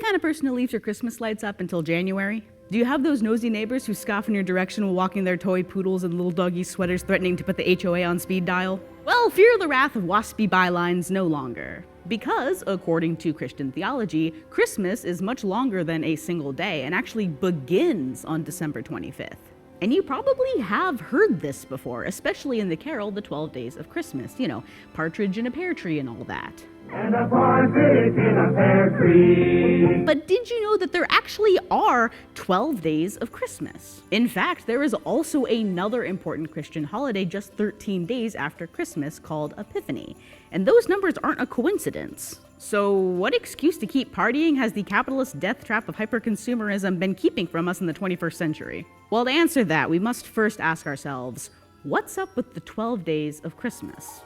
kind of person who leaves your Christmas lights up until January? Do you have those nosy neighbors who scoff in your direction while walking their toy poodles and little doggy sweaters threatening to put the HOA on speed dial? Well, fear the wrath of waspy bylines no longer. Because, according to Christian theology, Christmas is much longer than a single day and actually begins on December 25th. And you probably have heard this before, especially in the carol, The 12 Days of Christmas. You know, partridge in a pear tree and all that. And a partridge in a pear tree. But did you know that there actually are 12 days of Christmas? In fact, there is also another important Christian holiday just 13 days after Christmas called Epiphany. And those numbers aren't a coincidence. So what excuse to keep partying has the capitalist death trap of hyperconsumerism been keeping from us in the 21st century? Well, to answer that, we must first ask ourselves, what's up with the 12 days of Christmas?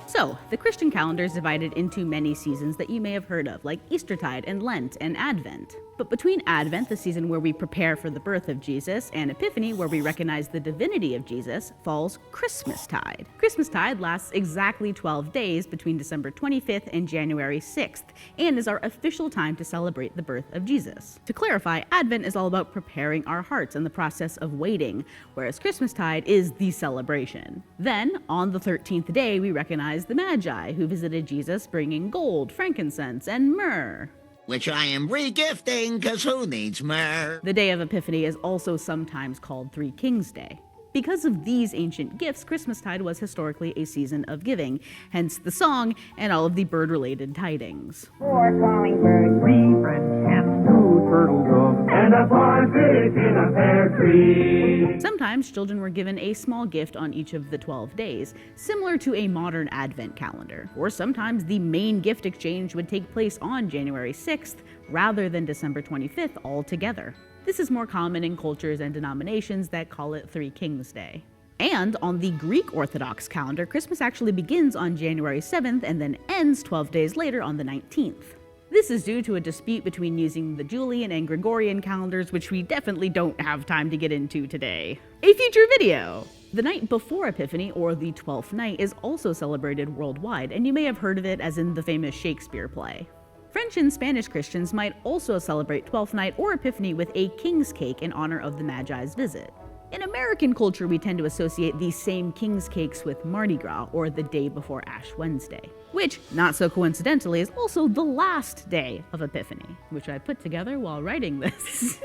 So, the Christian calendar is divided into many seasons that you may have heard of, like Eastertide and Lent and Advent. But between Advent, the season where we prepare for the birth of Jesus, and Epiphany, where we recognize the divinity of Jesus, falls Christmastide. Christmastide lasts exactly 12 days between December 25th and January 6th, and is our official time to celebrate the birth of Jesus. To clarify, Advent is all about preparing our hearts and the process of waiting, whereas Christmastide is the celebration. Then, on the 13th day, we recognize the Magi, who visited Jesus bringing gold, frankincense, and myrrh. Which I am regifting, cause who needs myrrh? The day of Epiphany is also sometimes called Three Kings Day. Because of these ancient gifts, Christmastide was historically a season of giving, hence the song and all of the bird-related tidings. 4 calling birds, 3 French hens, 2 turtle doves, and a partridge in a pear tree. Sometimes children were given a small gift on each of the 12 days, similar to a modern advent calendar. Or sometimes the main gift exchange would take place on January 6th rather than December 25th altogether. This is more common in cultures and denominations that call it Three Kings Day. And on the Greek Orthodox calendar, Christmas actually begins on January 7th and then ends 12 days later on the 19th. This is due to a dispute between using the Julian and Gregorian calendars, which we definitely don't have time to get into today. A future video! The night before Epiphany, or the 12th night, is also celebrated worldwide, and you may have heard of it as in the famous Shakespeare play. French and Spanish Christians might also celebrate Twelfth Night or Epiphany with a king's cake in honor of the Magi's visit. In American culture, we tend to associate these same king's cakes with Mardi Gras, or the day before Ash Wednesday, which, not so coincidentally, is also the last day of Epiphany, which I put together while writing this.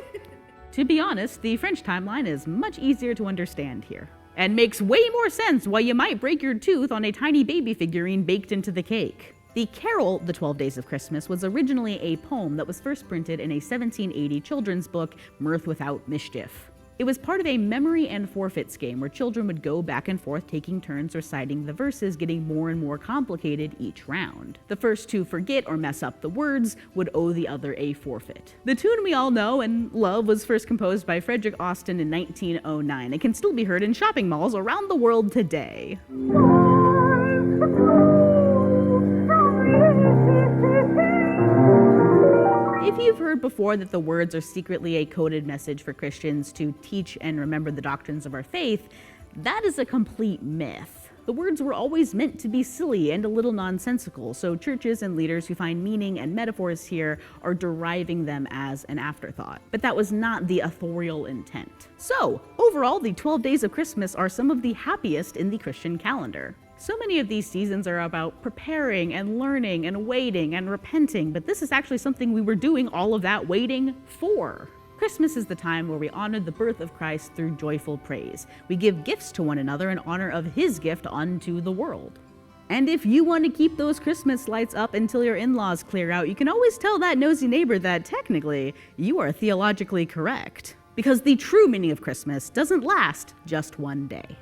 To be honest, the French timeline is much easier to understand here, and makes way more sense why you might break your tooth on a tiny baby figurine baked into the cake. The carol, The 12 Days of Christmas, was originally a poem that was first printed in a 1780 children's book, Mirth Without Mischief. It was part of a memory and forfeits game where children would go back and forth taking turns reciting the verses, getting more and more complicated each round. The first to forget or mess up the words would owe the other a forfeit. The tune we all know and love was first composed by Frederick Austin in 1909 and can still be heard in shopping malls around the world today. If you've heard before that the words are secretly a coded message for Christians to teach and remember the doctrines of our faith, that is a complete myth. The words were always meant to be silly and a little nonsensical, so churches and leaders who find meaning and metaphors here are deriving them as an afterthought. But that was not the authorial intent. So, overall, the 12 days of Christmas are some of the happiest in the Christian calendar. So many of these seasons are about preparing and learning and waiting and repenting, but this is actually something we were doing all of that waiting for. Christmas is the time where we honor the birth of Christ through joyful praise. We give gifts to one another in honor of his gift unto the world. And if you want to keep those Christmas lights up until your in-laws clear out, you can always tell that nosy neighbor that technically you are theologically correct. Because the true meaning of Christmas doesn't last just one day.